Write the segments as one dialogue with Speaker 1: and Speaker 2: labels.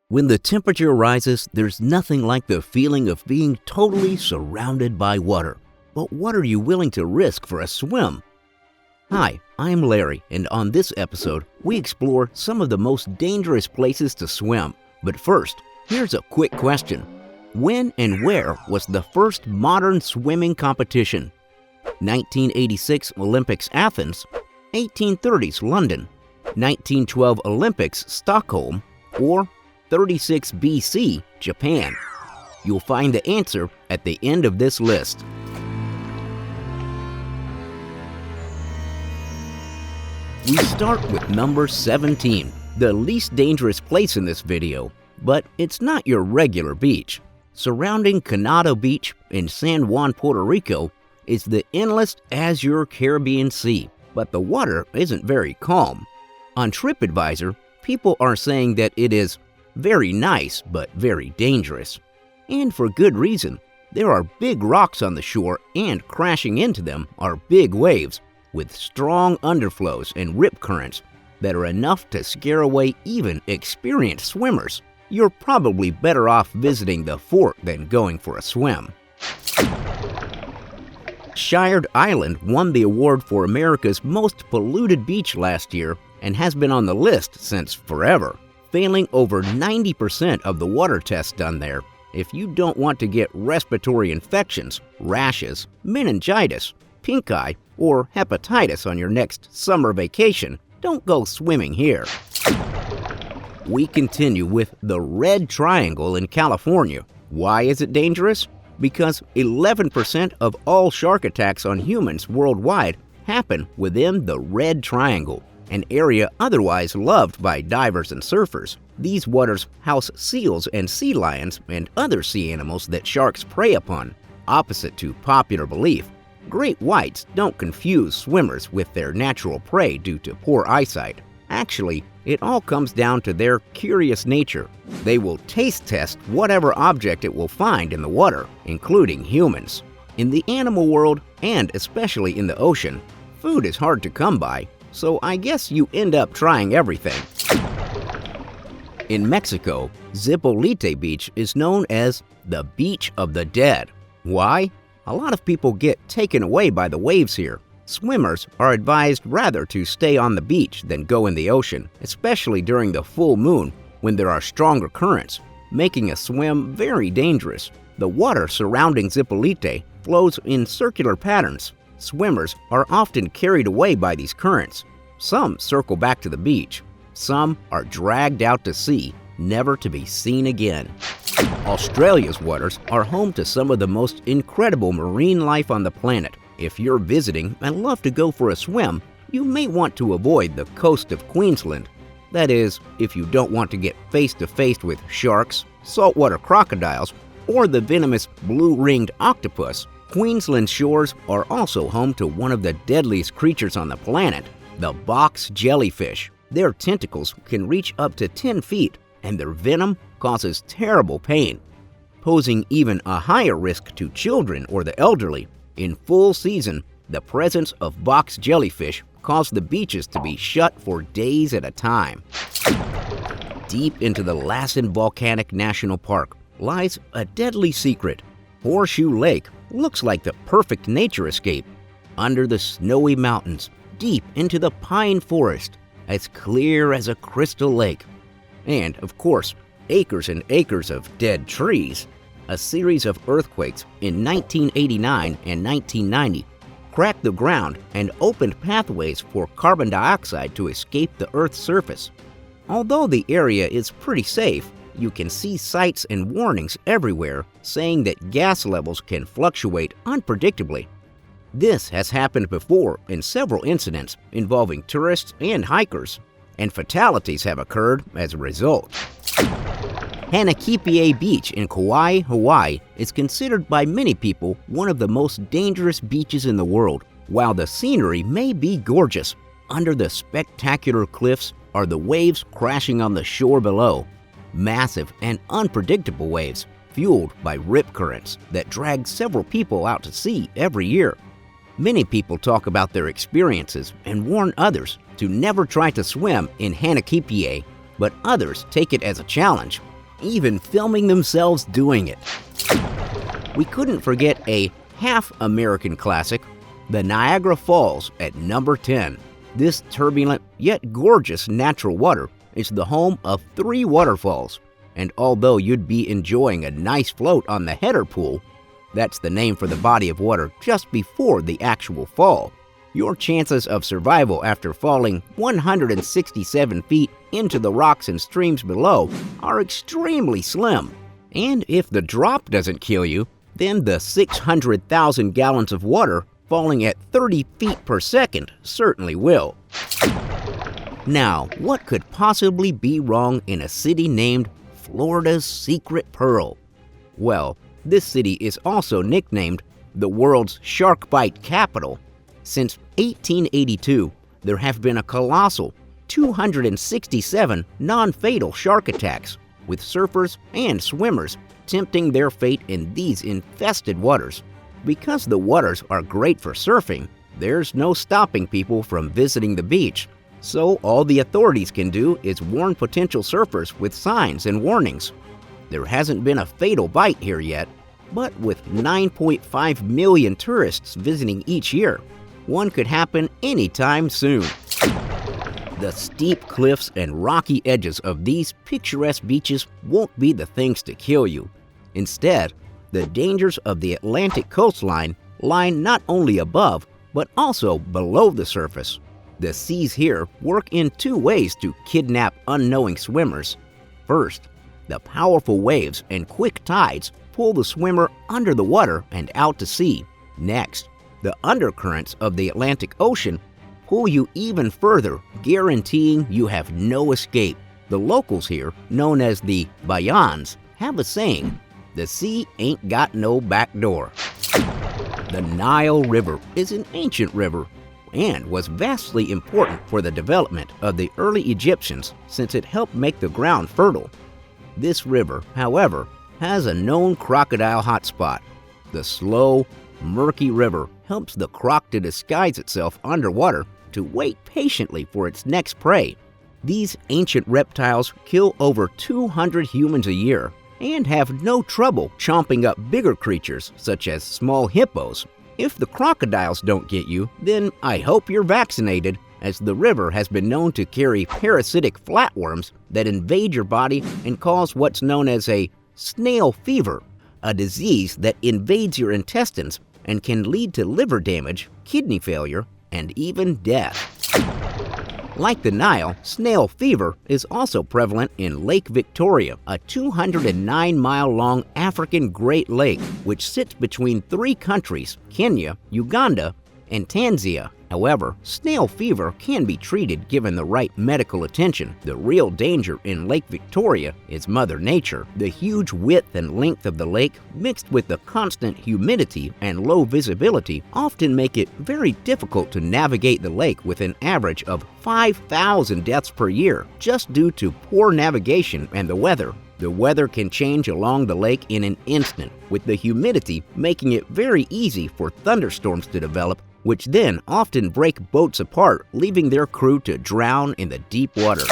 Speaker 1: When the temperature rises, there's nothing like the feeling of being totally surrounded by water. But what are you willing to risk for a swim? Hi, I'm Larry, and on this episode, we explore some of the most dangerous places to swim. But first, here's a quick question. When and where was the first modern swimming competition? 1986 Olympics Athens, 1830s London, 1912 Olympics Stockholm, or 36 BC Japan? You'll find the answer at the end of this list. We start with number 17, the least dangerous place in this video, but it's not your regular beach. Surrounding CONDADO Beach in San Juan, Puerto Rico, is the endless azure Caribbean Sea, but the water isn't very calm. On TripAdvisor, people are saying that it is very nice, but very dangerous. And for good reason. There are big rocks on the shore, and crashing into them are big waves with strong underflows and rip currents that are enough to scare away even experienced swimmers. You're probably better off visiting the fort than going for a swim. Shired Island won the award for America's most polluted beach last year and has been on the list since forever, failing over 90% of the water tests done there. If you don't want to get respiratory infections, rashes, meningitis, pink eye, or hepatitis on your next summer vacation, don't go swimming here. We continue with the Red Triangle in California. Why is it dangerous? Because 11% of all shark attacks on humans worldwide happen within the Red Triangle, an area otherwise loved by divers and surfers. These waters house seals and sea lions and other sea animals that sharks prey upon. Opposite to popular belief, great whites don't confuse swimmers with their natural prey due to poor eyesight. Actually, it all comes down to their curious nature. They will taste test whatever object it will find in the water, including humans. In the animal world, and especially in the ocean, food is hard to come by, so I guess you end up trying everything. In Mexico, ZIPOLITE Beach is known as the Beach of the Dead. Why? A lot of people get taken away by the waves here. Swimmers are advised rather to stay on the beach than go in the ocean, especially during the full moon when there are stronger currents, making a swim very dangerous. The water surrounding ZIPOLITE flows in circular patterns. Swimmers are often carried away by these currents. Some circle back to the beach. Some are dragged out to sea, never to be seen again. Australia's waters are home to some of the most incredible marine life on the planet. If you're visiting and love to go for a swim, you may want to avoid the coast of Queensland. That is, if you don't want to get face-to-face with sharks, saltwater crocodiles, or the venomous blue-ringed octopus. Queensland's shores are also home to one of the deadliest creatures on the planet, the box jellyfish. Their tentacles can reach up to 10 feet, and their venom causes terrible pain, posing even a higher risk to children or the elderly. In full season, the presence of box jellyfish caused the beaches to be shut for days at a time. Deep into the Lassen Volcanic National Park lies a deadly secret. Horseshoe Lake looks like the perfect nature escape. Under the snowy mountains, deep into the pine forest, as clear as a crystal lake. And, of course, acres and acres of dead trees. A series of earthquakes in 1989 and 1990 cracked the ground and opened pathways for carbon dioxide to escape the Earth's surface. Although the area is pretty safe, you can see sites and warnings everywhere saying that gas levels can fluctuate unpredictably. This has happened before in several incidents involving tourists and hikers, and fatalities have occurred as a result. Hanakipie Beach in Kauai, Hawaii is considered by many people one of the most dangerous beaches in the world. While the scenery may be gorgeous, under the spectacular cliffs are the waves crashing on the shore below. Massive and unpredictable waves fueled by rip currents that drag several people out to sea every year. Many people talk about their experiences and warn others to never try to swim in Hanakipie, but others take it as a challenge. even filming themselves doing it. We couldn't forget a half-American classic, the Niagara Falls at number 10. This turbulent yet gorgeous natural water is the home of 3 waterfalls, and although you'd be enjoying a nice float on the header pool, that's the name for the body of water just before the actual fall, your chances of survival after falling 167 feet into the rocks and streams below are extremely slim. And if the drop doesn't kill you, then the 600,000 gallons of water falling at 30 feet per second certainly will. Now, what could possibly be wrong in a city named Florida's Secret Pearl? Well, this city is also nicknamed the world's shark bite capital. Since 1882, there have been a colossal 267 non-fatal shark attacks, with surfers and swimmers tempting their fate in these infested waters. Because the waters are great for surfing, there's no stopping people from visiting the beach. So all the authorities can do is warn potential surfers with signs and warnings. There hasn't been a fatal bite here yet, but with 9.5 million tourists visiting each year, one could happen anytime soon. The steep cliffs and rocky edges of these picturesque beaches won't be the things to kill you. Instead, the dangers of the Atlantic coastline lie not only above, but also below the surface. The seas here work in 2 ways to kidnap unknowing swimmers. First, the powerful waves and quick tides pull the swimmer under the water and out to sea. Next, the undercurrents of the Atlantic Ocean pull you even further, guaranteeing you have no escape. The locals here, known as the Bayans, have a saying, "The sea ain't got no back door." The Nile River is an ancient river and was vastly important for the development of the early Egyptians since it helped make the ground fertile. This river, however, has a known crocodile hotspot. The slow, murky river helps the croc to disguise itself underwater to wait patiently for its next prey. These ancient reptiles kill over 200 humans a year and have no trouble chomping up bigger creatures such as small hippos. If the crocodiles don't get you, then I hope you're vaccinated, as the river has been known to carry parasitic flatworms that invade your body and cause what's known as a snail fever, a disease that invades your intestines and can lead to liver damage, kidney failure, and even death. Like the Nile, snail fever is also prevalent in Lake Victoria, a 209-mile-long African Great Lake which sits between 3 countries, Kenya, Uganda, and Tanzania. However, snail fever can be treated given the right medical attention. The real danger in Lake Victoria is Mother Nature. The huge width and length of the lake, mixed with the constant humidity and low visibility, often make it very difficult to navigate the lake with an average of 5,000 deaths per year, just due to poor navigation and the weather. The weather can change along the lake in an instant, with the humidity making it very easy for thunderstorms to develop, which then often break boats apart, leaving their crew to drown in the deep water.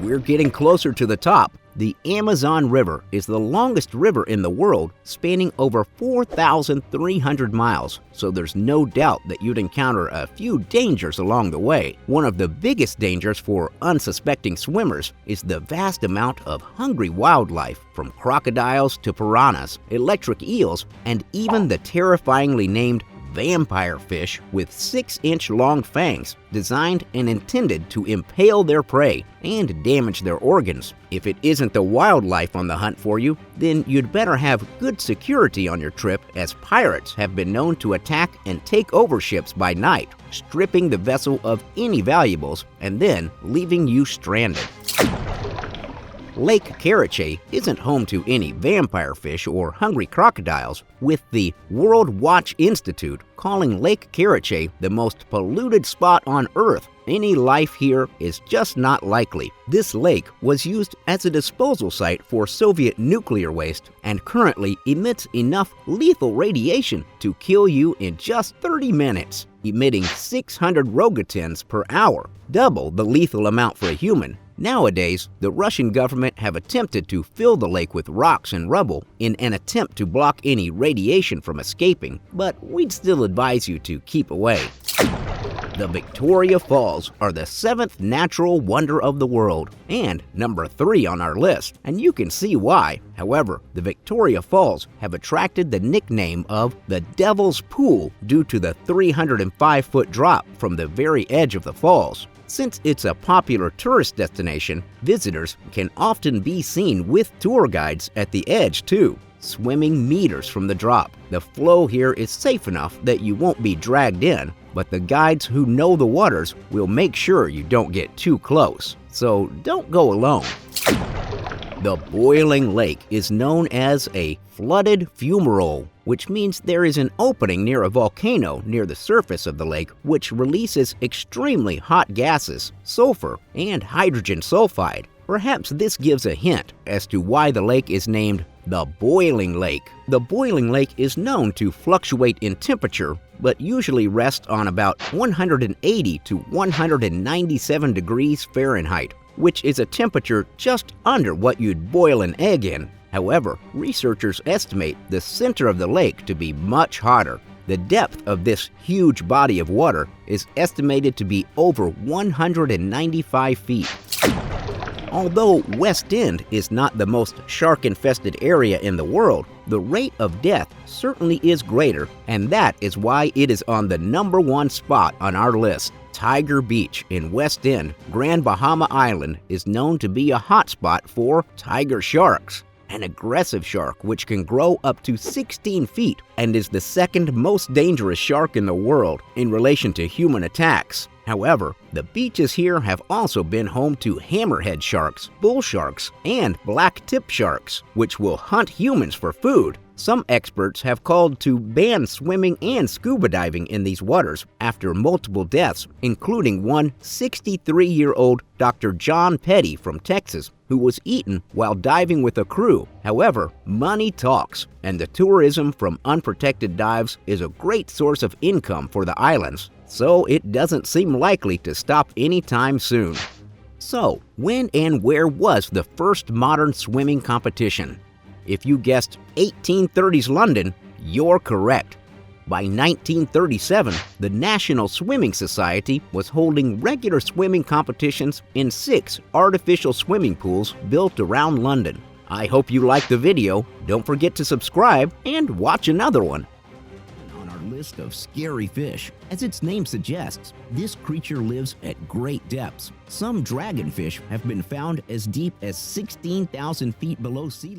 Speaker 1: We're getting closer to the top. The Amazon River is the longest river in the world, spanning over 4,300 miles, so there's no doubt that you'd encounter a few dangers along the way. One of the biggest dangers for unsuspecting swimmers is the vast amount of hungry wildlife, from crocodiles to piranhas, electric eels, and even the terrifyingly named vampire fish with 6-inch long fangs designed and intended to impale their prey and damage their organs. If it isn't the wildlife on the hunt for you, then you'd better have good security on your trip, as pirates have been known to attack and take over ships by night, stripping the vessel of any valuables and then leaving you stranded. Lake KARACHAY isn't home to any vampire fish or hungry crocodiles, with the World Watch Institute calling Lake KARACHAY the most polluted spot on Earth. Any life here is just not likely. This lake was used as a disposal site for Soviet nuclear waste and currently emits enough lethal radiation to kill you in just 30 minutes, emitting 600 rogatins per hour, double the lethal amount for a human. Nowadays, the Russian government have attempted to fill the lake with rocks and rubble in an attempt to block any radiation from escaping, but we'd still advise you to keep away. The Victoria Falls are the 7th natural wonder of the world and number 3 on our list, and you can see why. However, the Victoria Falls have attracted the nickname of the Devil's Pool due to the 305-foot drop from the very edge of the falls. Since it's a popular tourist destination, visitors can often be seen with tour guides at the edge too, swimming meters from the drop. The flow here is safe enough that you won't be dragged in, but the guides who know the waters will make sure you don't get too close, so don't go alone. The boiling lake is known as a flooded fumarole, which means there is an opening near a volcano near the surface of the lake which releases extremely hot gases, sulfur, and hydrogen sulfide. Perhaps this gives a hint as to why the lake is named the Boiling Lake. The boiling lake is known to fluctuate in temperature, but usually rests on about 180 to 197 degrees Fahrenheit, which is a temperature just under what you'd boil an egg in. However, researchers estimate the center of the lake to be much hotter. The depth of this huge body of water is estimated to be over 195 feet. Although West End is not the most shark-infested area in the world, the rate of death certainly is greater, and that is why it is on the number 1 spot on our list. Tiger Beach in West End, Grand Bahama Island, is known to be a hotspot for tiger sharks, an aggressive shark which can grow up to 16 feet and is the 2nd most dangerous shark in the world in relation to human attacks. However, the beaches here have also been home to hammerhead sharks, bull sharks, and black-tip sharks, which will hunt humans for food. Some experts have called to ban swimming and scuba diving in these waters after multiple deaths, including one 63-year-old Dr. John Petty from Texas, who was eaten while diving with a crew. However, money talks, and the tourism from unprotected dives is a great source of income for the islands, so it doesn't seem likely to stop anytime soon. So, when and where was the first modern swimming competition? If you guessed 1830s London, you're correct. By 1937, the National Swimming Society was holding regular swimming competitions in 6 artificial swimming pools built around London. I hope you liked the video. Don't forget to subscribe and watch another one. On our list of scary fish, as its name suggests, this creature lives at great depths. Some dragonfish have been found as deep as 16,000 feet below sea level.